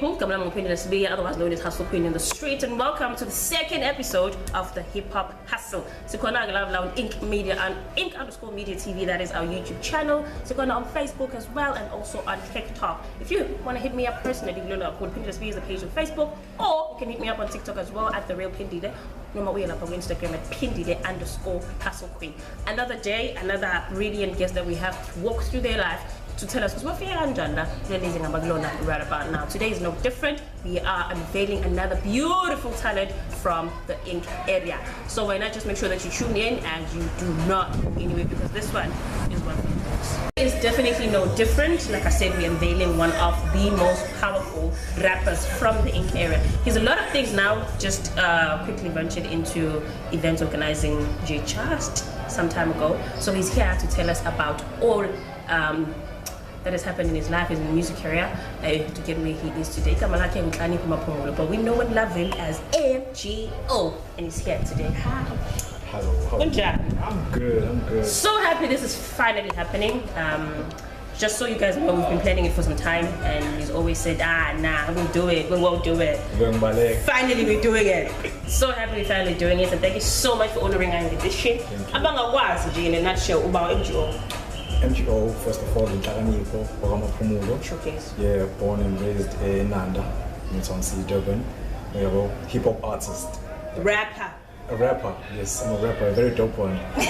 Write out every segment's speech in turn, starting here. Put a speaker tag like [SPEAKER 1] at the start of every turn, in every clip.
[SPEAKER 1] people, I'm Sibiya, otherwise known as Hustle Queen in the street, and welcome to the second episode of the Hip Hop Hustle. Sikona on Ink Media and Ink_Media TV, that is our YouTube channel. Sikona on Facebook as well, and also on TikTok. If you want to hit me up personally, you know, Sibiya is the page on Facebook, or you can hit me up on TikTok as well at the real Phindile. No more way up on Instagram at Phindile_Hustle Queen. Another day, another brilliant guest that we have to walk through their life to tell us what we're releasing right about now. Today is no different. We are unveiling another beautiful talent from the Ink area. So why not just make sure that you tune in and you do not go anywhere, because this one is one of the best. It's definitely no different. Like I said, we're unveiling one of the most powerful rappers from the Ink area. He's a lot of things now. Just quickly ventured into event organizing just some time ago. So he's here to tell us about all that has happened in his life, in the music career, to get where he is today. But we know and love him as MGO, and he's here today. Hi.
[SPEAKER 2] Hello. I'm good.
[SPEAKER 1] So happy this is finally happening. Just so you guys know, we've been planning it for some time, and he's always said, nah, we won't do it. Finally, we're doing it. So happy we're finally doing it, and thank you so much for honoring our invitation. Abanga was in a nutshell about MGO.
[SPEAKER 2] MGO, first of all, in Taraniko,
[SPEAKER 1] Showcase.
[SPEAKER 2] Yeah, born and raised in Nanda, in Swansea, Durban. We are a hip hop artist.
[SPEAKER 1] Rapper.
[SPEAKER 2] A rapper, yes, I'm a rapper, a very dope one. By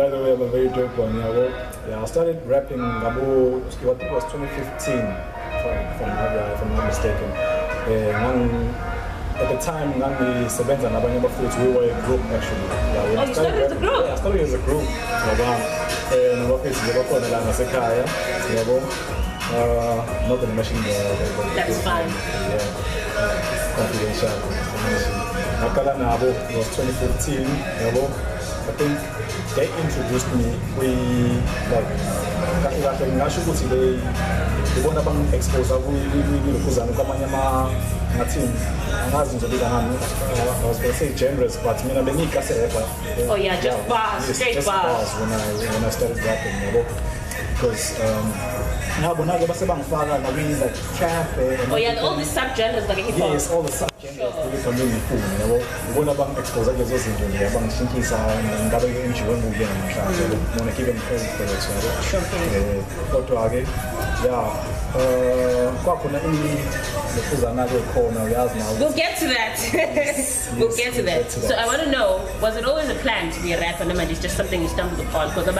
[SPEAKER 2] the way, I'm a very dope one. Yeah, I started rapping about, what it was 2015, if I'm not mistaken. At the time, we were a group actually.
[SPEAKER 1] Yeah, you started as a group?
[SPEAKER 2] Yeah, I started as a group. Not going to mention the
[SPEAKER 1] that's fine.
[SPEAKER 2] Yeah, confidential. It was 2015. I think they introduced me. We expose team. I was going to say genres, but I mean,
[SPEAKER 1] oh yeah, just bars, straight bars.
[SPEAKER 2] When I started rapping, because now like trap.
[SPEAKER 1] Oh yeah, all the subgenres like hip hop.
[SPEAKER 2] Yes, all the subgenres really come really cool. When I expose those things, and want to give them credit for it.
[SPEAKER 1] We'll get to that. We'll get to that. So I want to know, was it always a plan to be a rapper, or it's just something you stumbled upon? Because you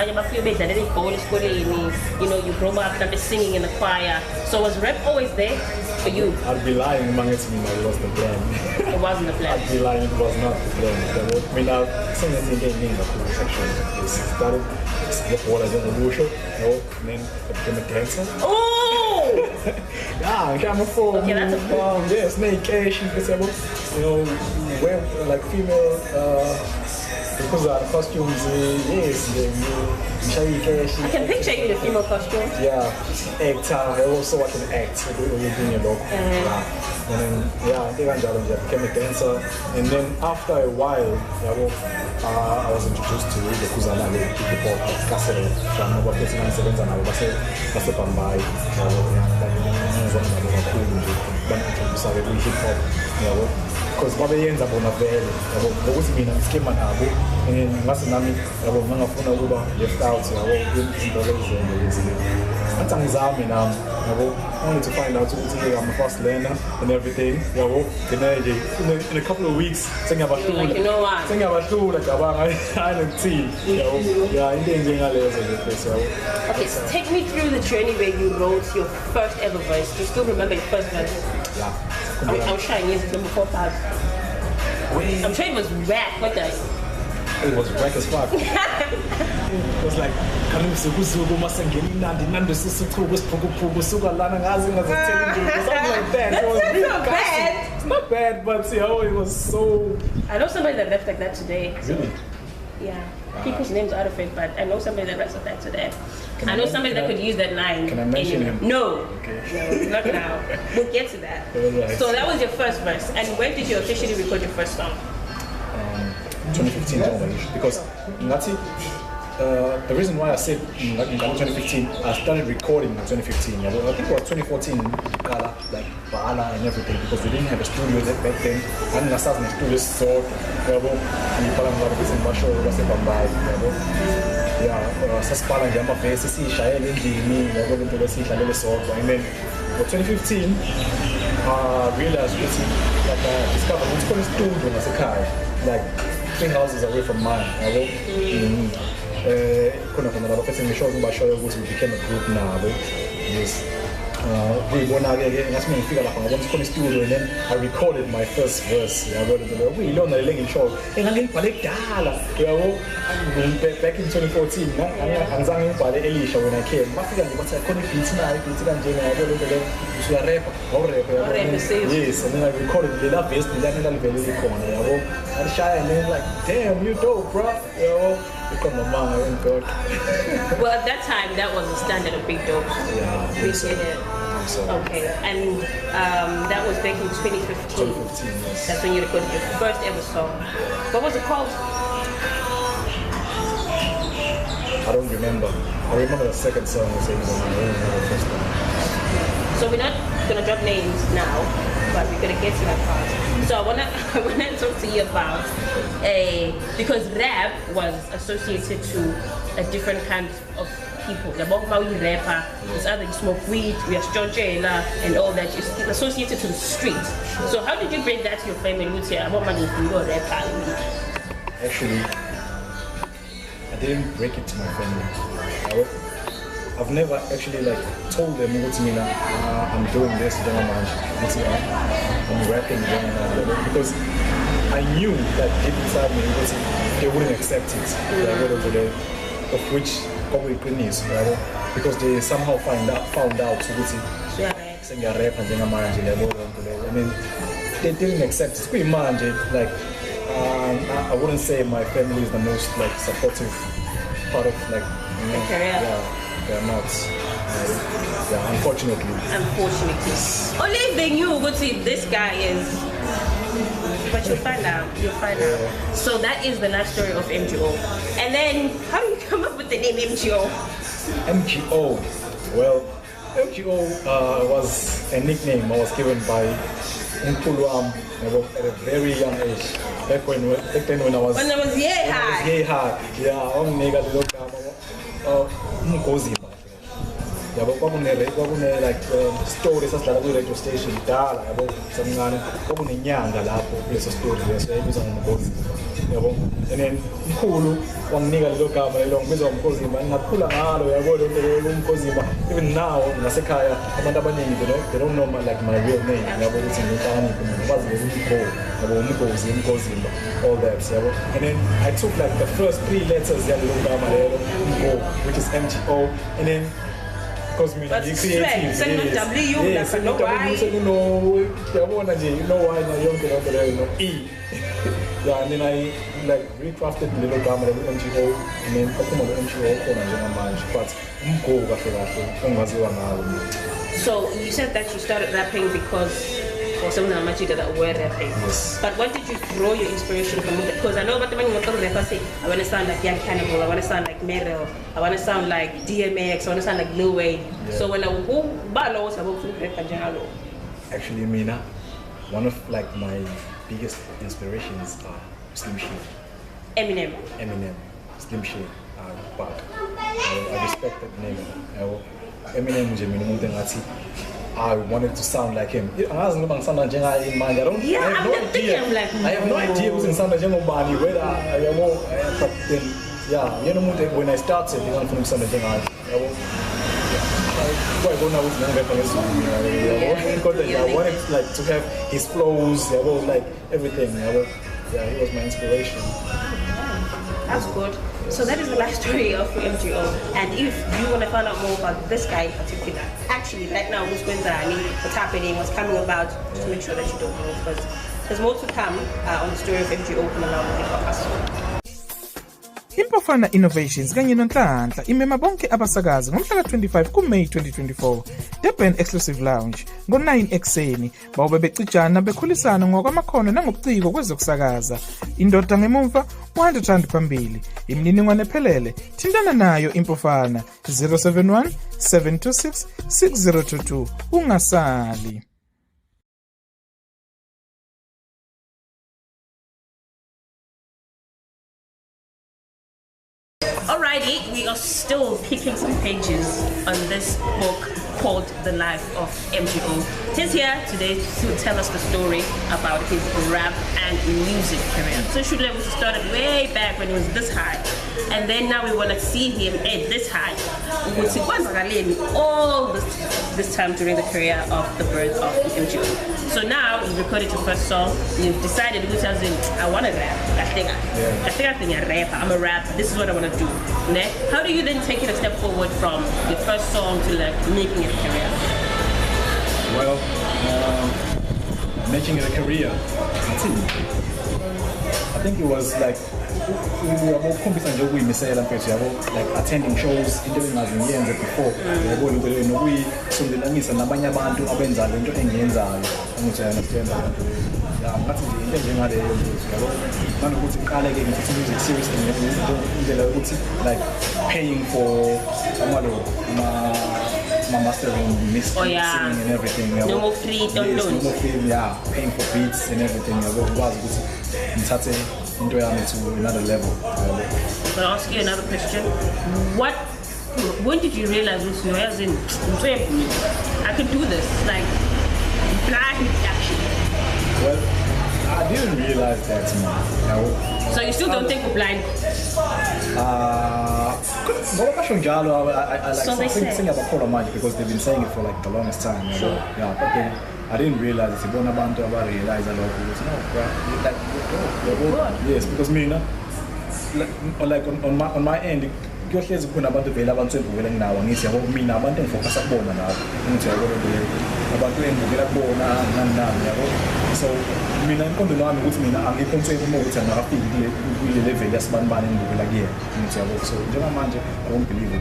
[SPEAKER 1] know, you grew up singing in the choir. So was rap always there for you?
[SPEAKER 2] I'd be lying among it to me that it was the plan.
[SPEAKER 1] It wasn't the plan.
[SPEAKER 2] I'd be lying, it was not the plan. I mean, I've seen it in the cool section. It started before I did the show, and then I became a dancer.
[SPEAKER 1] Oh!
[SPEAKER 2] Yeah, I'm a fool.
[SPEAKER 1] Okay, that's a fool.
[SPEAKER 2] Yeah, snake cash, you know, wear like female because our costumes, yes,
[SPEAKER 1] I can picture you in a female costume.
[SPEAKER 2] Yeah, actor, I also can act. And then, yeah, I became a dancer. And then after a while, I was introduced to the Kuzana hip hop cassette from about 39 and I was a Pambai. Hip hop, because what they end up on a very, what mean I'm skimming and last time left out, only to find out I'm a fast learner and everything. In a couple of weeks, sing about two,
[SPEAKER 1] like, you know what?
[SPEAKER 2] Sing about two, like I don't see. Yeah,
[SPEAKER 1] okay, so take me through the journey where you wrote your first ever verse. Do you still remember your first verse?
[SPEAKER 2] Yeah.
[SPEAKER 1] I'm sure it is number 4,000. I'm sure it was rap. What the?
[SPEAKER 2] It was whack as fuck. It was like, it was really bad. It's not bad, but it was so.
[SPEAKER 1] I know somebody that left like that today.
[SPEAKER 2] Really?
[SPEAKER 1] Yeah. People's names out of it, but I know somebody that rests like that today. I know somebody that could use that line.
[SPEAKER 2] Can I mention him?
[SPEAKER 1] No.
[SPEAKER 2] Okay.
[SPEAKER 1] No, not now. We'll get to that.
[SPEAKER 2] Right.
[SPEAKER 1] So that was your first verse. And when did you officially record your first song?
[SPEAKER 2] 2015 because the reason why I said in 2015, I started recording in 2015. I think it was 2014, like Bala and everything, because we didn't have a studio back then. I didn't have a studio, so Saspala Gamma Face, Shine Jimmy, and then for 2015, I realized that I discovered what's called a studio as a car, like 3 houses away from mine. We became a group now. Yes. We went out again, that's when I figured out I wanted to come to the studio, and then I recorded my first verse. We learned a legging show. And I didn't back in 2014, I was Elisha when I came. I figured I couldn't beat yes, and then I recorded the love bass, and then I corner. I shy and then like, damn, you dope, bro. Become a man, I went good.
[SPEAKER 1] Well, at that time, that was the standard of Big Dope.
[SPEAKER 2] Yeah,
[SPEAKER 1] we did it. Okay, and that was back in 2015.
[SPEAKER 2] 2015, yes.
[SPEAKER 1] That's when you recorded your first ever song. What was it called?
[SPEAKER 2] I don't remember. I remember the second song was saying, I don't remember the first one.
[SPEAKER 1] So we're not gonna drop names now, but we're gonna get to that part. So I wanna talk to you about because rap was associated to a different kind of people. The Bogmawi rapper, it's either you smoke weed, you are stonchela, and all that. It's associated to the street. So how did you bring that to your family? What money you go rapper?
[SPEAKER 2] Actually, I didn't break it to my family. I've never actually like told them I'm doing this, I'm rapping, because I knew that deep inside me they wouldn't accept it, of which probably couldn't is, because they somehow found out saying a rap and I mean, they didn't accept it. Like I wouldn't say my family is the most like supportive part of like they're not. Unfortunately.
[SPEAKER 1] Only thing you would see this guy is, but you'll find out. So that is the life story of MGO. And then, how do you come up with the name MGO?
[SPEAKER 2] MGO. Well, MGO was a nickname I was given by Nkuluam at a very young age. Back then when I was
[SPEAKER 1] yay high.
[SPEAKER 2] Umgozimba. Yabo kwakune like story sasidlala ku radio station dala yabo samncane kwakunenyanga lapho kuleso story leso yayibiza ngomgozimba yabo, and then mkhulu wanginika lelo gama lelo ngibizwa ngomgozimba ngakhula ngalo yabo lo umgozimba. Even now ngasekhaya abantu abaningi they don't know like my real name yabo ukuthi ngihlakaniphile ngikwazi yabo umgozimba all that yabo. And then I took like the first 3 letters yalelo gama lelo Mgo, which is MGO, and then because me
[SPEAKER 1] you creative. So you know why?
[SPEAKER 2] You know why E. Yeah, and then I like recrafted the little gamma MGO, and then MGO but
[SPEAKER 1] so you said that you started rapping because or someone that were rapping.
[SPEAKER 2] Yes.
[SPEAKER 1] But what did you draw your inspiration from? Because I know about the man you say, I want to sound like Young Cannibal, I want to sound like Meryl, I want to sound like DMX, I want to sound like Lil Wayne. Yeah. So when I was about
[SPEAKER 2] actually, Mina, one of like my biggest inspirations are Slim Shady.
[SPEAKER 1] Eminem,
[SPEAKER 2] Slim Shady, but I respect that name. Eminem, I wanted to sound like him. I have no idea. I have no idea who's in sound like Bani, whether but then, when I started, I from sound like I wanted like to have his flows, like everything. Yeah, he was my inspiration.
[SPEAKER 1] That's good. So that is the life story of MGO. And if you want to find out more about this guy in particular, actually right now what's going on, what's happening, what's coming about, just make sure that you don't know, because there's more to come on the story of MGO coming along with the podcast.
[SPEAKER 3] Impofana Innovations kanye noNhlanhla imema bonke abasakazi ngomhla ka-25 kuMeyi 2024 Durban Exclusive Lounge ngo-9 ekseni bawube becijana bekhulisana ngokwamakhono nangobuciko kwezokusakaza. Indoda ngemumva 100 rand phambili. Imininingwane ephelele thintana nayo Impofana 071 726 6022 ungasali.
[SPEAKER 1] Alrighty, we are still picking some pages on this book called The Life of MGO. He's here today to tell us the story about his rap and music career. So Shule was started way back when he was this high, and then now we want to see him at this high. All this time during the career of the birth of MGO. So now you've recorded your first song. You've decided, which has been, I want to rap. I think I'm a rapper. I'm a rapper. This is what I want to do. How do you then take it a step forward from your first song to like making it a career?
[SPEAKER 2] Well, making it a career, I think it was like we were more competent than we say like attending shows doing as in years before. We sondelanisa nabanye abantu abenza lento engiyenzayo ukuthi understand yeah ngathi nje into njengaleyo yabo manje uqale ke ngithi music seriously indlela ukuthi like paying for my mastering, singing and everything.
[SPEAKER 1] No more free downloads.
[SPEAKER 2] No more free, yeah, paying for beats and everything. Into to another level.
[SPEAKER 1] But I'll ask you another question. When did you realize I can do this? Like blind action.
[SPEAKER 2] Well, I didn't realize that, man.
[SPEAKER 1] So you still don't think we're blind?
[SPEAKER 2] I like sing about Color Magic because they've been saying it for like the longest time.
[SPEAKER 1] Sure.
[SPEAKER 2] Yeah, but then I didn't realize it's about Bantu. I realized a lot of yes, because me, like on my end, kuyohlezi khona abantu vele abantu endibukela nawo ngithi yabo mina abantu engifocus kubona nawo ngithi yabo abantu engibukela kubona nani yabo so mina inqondo nami ukuthi mina angiconcentrate more ukuthi angafiki kule level yasibanibani engibukela kuye ngithi yabo so njengamanje I don't believe it.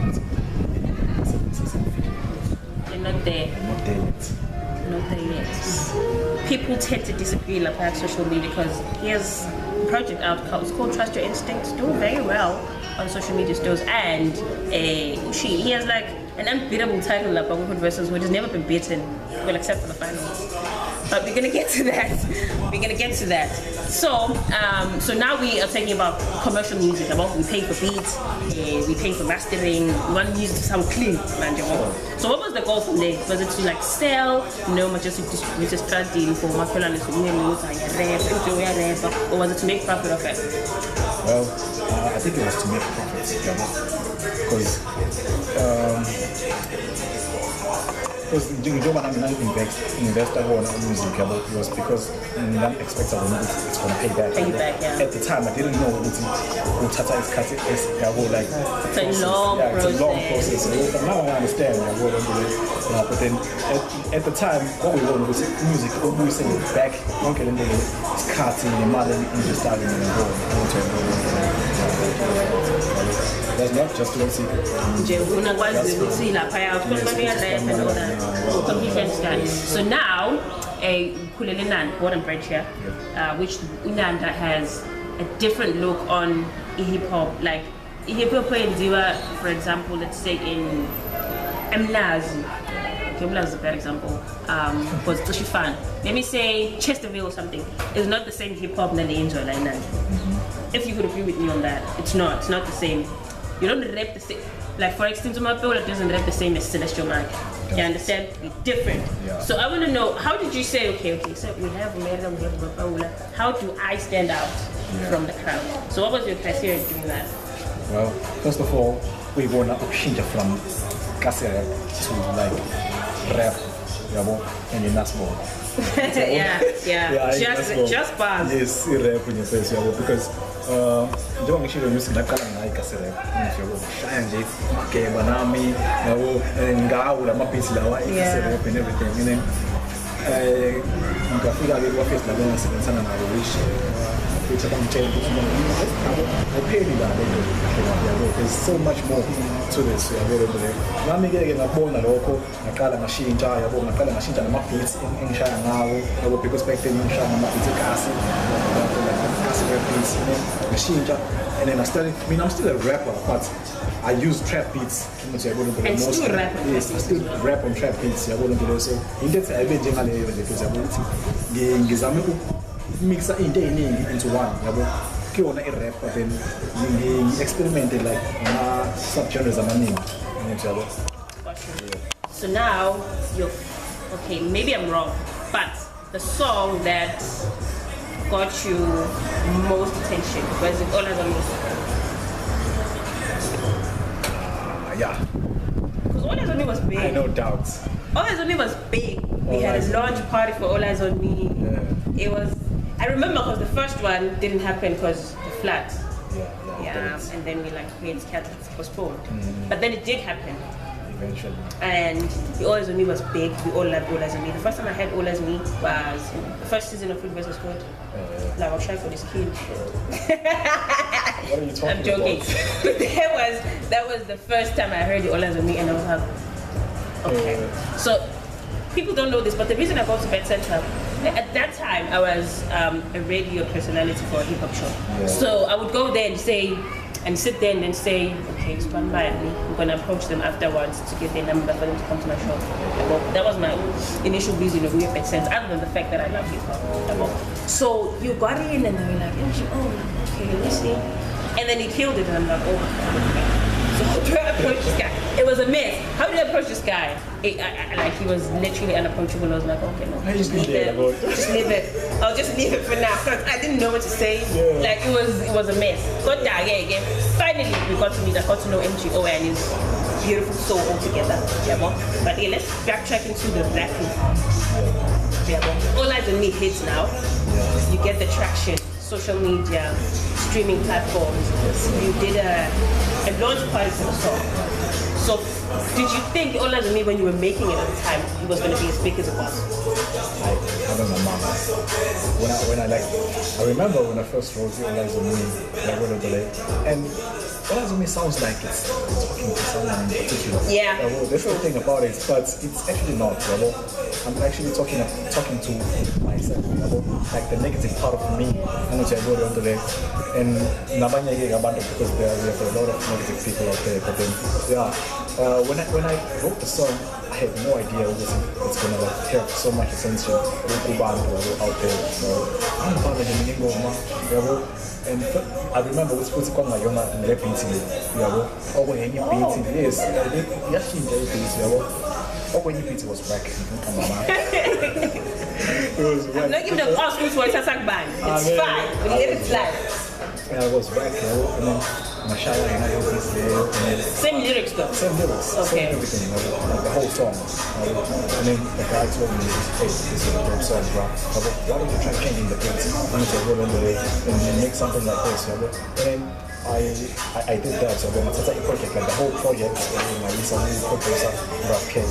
[SPEAKER 1] You're not there.
[SPEAKER 2] Not there yet.
[SPEAKER 1] Not there yet. People tend to disagree about social media because he has a project out. It's called Trust Your Instincts, doing very well on social media stores, and he has like an unbeatable title like Bangkok versus which has never been beaten, well except for the finals. But we're gonna get to that. We're gonna get to that. So now we are talking about commercial music. About we pay for beats, we pay for mastering. We want music to sound clean, man. So what was the goal from there? Was it to like sell? No, just to distribute a strategy for my fellows or was it to make profit of it?
[SPEAKER 2] Well, I think it was to make profits, because njengoba nami investor wona music yabo was because ngam expect it's going to pay back.
[SPEAKER 1] Yeah.
[SPEAKER 2] At the time I didn't know ukuthi uthatha isikhathi yabo like
[SPEAKER 1] it's a long process.
[SPEAKER 2] So now I understand yabo but then at the time what we wanted was music obuyisele back konke lento isikhathi nemali investali that's not just to see
[SPEAKER 1] so now Kulelenan, born and bred here, which Unanda has a different look on hip hop. Like hip hop in Diva, for example, let's say in Mlazi. Mlazi is a bad example. Was Tushifan. Let me say Chesterfield or something. It's not the same hip hop than the Angel like that. If you could agree with me on that, it's not the same. You don't rap the same. Like for instance, my it doesn't rap the same as Celestial Mike. You understand? It's different. Yeah. So I want to know, how did you say, okay, so we have Merida, we have Bapaula. How do I stand out from the crowd? So what was your criteria doing that?
[SPEAKER 2] Well, first of all, we want to change from Kasere to like rap, and in Nasball.
[SPEAKER 1] Just bars.
[SPEAKER 2] Yes, rap in your face, because don't actually use that kind of like Kasere. Shine, okay, Banami, and Gaula, Mapisla, and everything. And then you can figure out what is the balance and I wish. which I'm telling you, there's so much more to this. Nami ke ngabona lokho ngaqala ngashintsha yabo ngaqala ngashintsha nama-beats engishaya ngawo yabo because back then ngishaya nama-beats ekasi beats ngashintsha and then I started, I'm still a rapper but I use trap beats
[SPEAKER 1] and still rap on
[SPEAKER 2] yes, I still rap on trap beats yabo so into ethi ayibe njengaleyo nje because yabo ukuthi ngizame ukumixa into eziningi into one yabo kuyona i-rap but then experimented like sub-genres amaningi.
[SPEAKER 1] So now you're okay, maybe I'm wrong, but the song that got you most attention was it All Eyes on Me?
[SPEAKER 2] Yeah.
[SPEAKER 1] Because All Eyes on Me was big.
[SPEAKER 2] I no doubt.
[SPEAKER 1] All Eyes on Me was big. We had a launch party for All Eyes on Me.
[SPEAKER 2] Yeah.
[SPEAKER 1] It was, I remember because the first one didn't happen because the flood. Yeah, and then we it's postponed. But then it did happen.
[SPEAKER 2] Eventually.
[SPEAKER 1] And the All Eyes on Me was big. We all loved All Eyes on Me. The first time I had All Eyes on Me was the first season of Food vs. Good. Like, I'll try for this kid.
[SPEAKER 2] What are you talking
[SPEAKER 1] I'm joking.
[SPEAKER 2] about?
[SPEAKER 1] that was the first time I heard the All Eyes on Me, and I was like, okay. So people don't know this, but the reason I go to Bed Central, at that time I was a radio personality for a hip hop show.
[SPEAKER 2] Yeah.
[SPEAKER 1] So I would go there and sit there and then say, okay, stand by me. I'm gonna approach them afterwards to get their number for them to come to my show. Well, that was my initial reason of Bed Central, other than the fact that I love hip hop. So you got in and they were like, oh, okay, listening. And then he killed it, and I'm like, oh my God. So how do I approach this guy? It was a mess. How did I approach this guy? He was literally unapproachable. I was like, okay, no, just leave it. Just leave it. I'll just leave it for now because I didn't know what to say.
[SPEAKER 2] Yeah.
[SPEAKER 1] Like it was a mess. Got that again. Finally, we got to know MGO and his beautiful soul all together. But yeah, let's backtrack into the rapping part. All Eyes on Me hits now. You get the traction. Social media, streaming platforms. You did a launch party for the song. So, did you think All Eyes on Me when you were making it at the time it was going to be as big as it was?
[SPEAKER 2] I don't know, mama. I remember when I first wrote All Eyes on Me, and All Eyes on Me sounds like it's talking to someone in particular.
[SPEAKER 1] Yeah.
[SPEAKER 2] That's the thing about it, but it's actually not. I'm actually talking to myself, like the negative part of me. And because we have a lot of negative people out there. But then, when I wrote the song, I had no idea it's gonna have so much attention out there. And I remember we supposed to come like Yona and let beats in it. Oh, when you beats in yes, oh, when you beats was whack.
[SPEAKER 1] I'm not giving an Oscars for a Sasak band. It's fine. We let it slide.
[SPEAKER 2] Yeah, it was whack, and then Mashallah and I was there.
[SPEAKER 1] Same lyrics though?
[SPEAKER 2] Same lyrics.
[SPEAKER 1] Okay.
[SPEAKER 2] Same everything, like the whole song. And then the guy told me, hey, this is a dope song, bro. Why don't you try changing the beats? And make something like this, and I did that, so then it's a project, like the whole project, I recently producer, Raf K.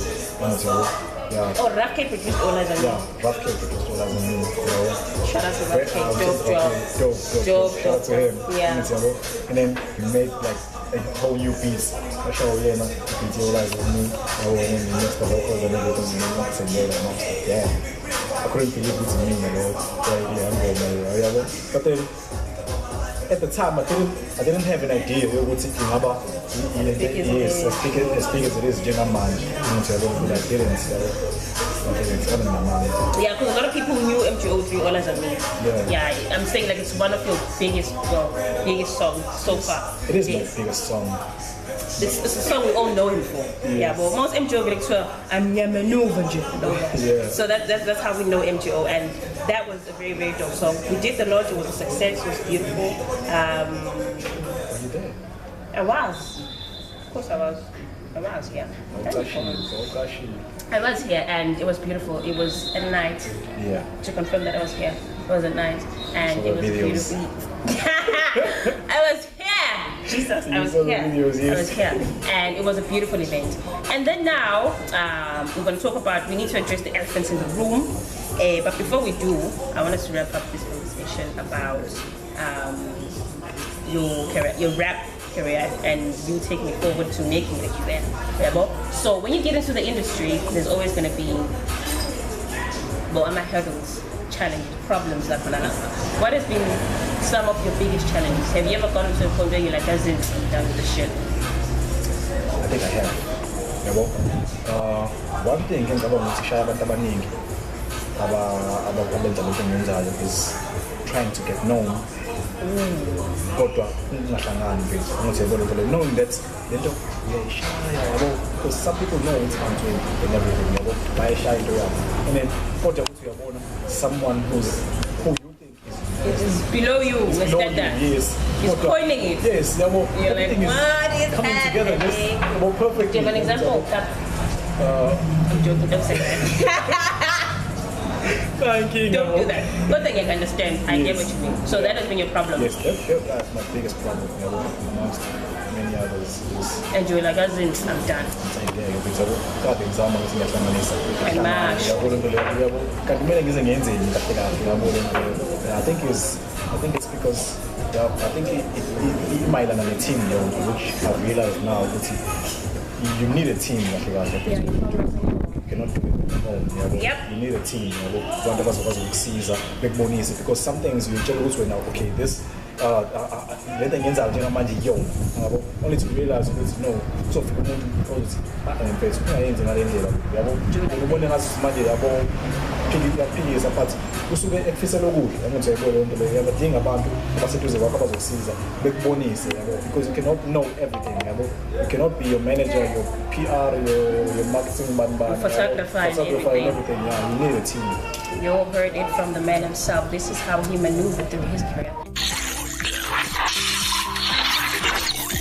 [SPEAKER 2] Yeah.
[SPEAKER 1] Oh, Raf K produced All Eyes on Me.
[SPEAKER 2] Yeah, Raf K produced All Eyes on Me.
[SPEAKER 1] Shout out to Raf K. Dope.
[SPEAKER 2] Shout out to him.
[SPEAKER 1] Yeah.
[SPEAKER 2] And then he made like a whole new piece. I show you, beat All Eyes on Me. And then he mixed the vocals and everything, and I was like, damn. I couldn't believe it's me, But then, at the time, I didn't have an idea of what it about. Yes, as big as it is, Jengaman. I didn't.
[SPEAKER 1] Yeah, because a lot of people knew MGO through All Eyes on Me. Yeah, I'm saying like it's one of your biggest songs so far.
[SPEAKER 2] It is my biggest song.
[SPEAKER 1] It's a song we all know him for. Yes. Yeah, but most MGO get to I'm maneuver.
[SPEAKER 2] Yeah.
[SPEAKER 1] So that's how we know MGO, and that was a very, very dope song. We did the launch, it was a success, it was beautiful.
[SPEAKER 2] Were you there?
[SPEAKER 1] I was. Of course I was, yeah. I was here and it was beautiful. It was at night.
[SPEAKER 2] Yeah.
[SPEAKER 1] To confirm that I was here. It was at night and it was beautiful. I was here. Jesus, I was here. I was here. And it was a beautiful event. And then now, we're going to talk about, we need to address the elephants in the room. But before we do, I want us to wrap up this conversation about your career, your rap career, and you take me forward to making it a career. So when you get into the industry, there's always going to be hurdles, challenges, problems like that. What has been some of your biggest challenges? Have you ever gotten to a point where you're like, I'm done with this shit?
[SPEAKER 2] I think I have. One thing is trying to get known. Knowing that because some people know it's country and everything, and then someone who you think
[SPEAKER 1] is below you,
[SPEAKER 2] yes,
[SPEAKER 1] he's coining it.
[SPEAKER 2] Yes, you're like,
[SPEAKER 1] what is
[SPEAKER 2] coming
[SPEAKER 1] happening?
[SPEAKER 2] together more perfect.
[SPEAKER 1] Do you have an example? I'm joking, don't say that.
[SPEAKER 2] Thank you.
[SPEAKER 1] Don't do that. But then you can understand. I get what you mean. So that has been your problem.
[SPEAKER 2] Yes, that's my biggest problem. Amongst many others.
[SPEAKER 1] And you're like, I'm done.
[SPEAKER 2] I think it's because I think it might be a team, which I've realized now that you need a team. You cannot do it alone. You need a team. One of us because some things you just now, okay, this only to realize that no, so kusuke ekufisela okuhle ukuthi ayibone into leyo yabadinga abantu abaseduze kwakho abazosiza bekubonise because you cannot know everything you cannot be your manager, your PR, your marketing
[SPEAKER 1] photographer and everything.
[SPEAKER 2] You need a team.
[SPEAKER 1] You all heard it from the man himself. This is how he maneuvered through his career.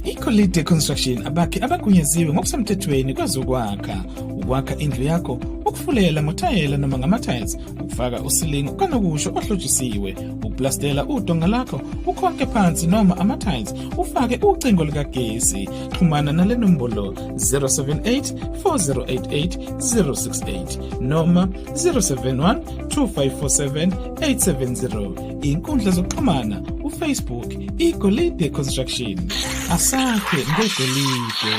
[SPEAKER 3] Ikolide Construction abakhe abagunyaziwe ngokusemthethweni kwezokwakha ukwakha indlu yakho, ukufulela amathayela noma ngama-tiles, ukufaka usilingo kanokusho ohlotshisiwe, ukuplastela udonga lakho, ukhonke phansi noma ama-tiles, ufake ucingo likagesi. Xhumana nale nombolo 078 4088 068 noma 071 2547 870. Inkundla zokuxhumana uFacebook Ikolide Construction. Asakhe ngegolide.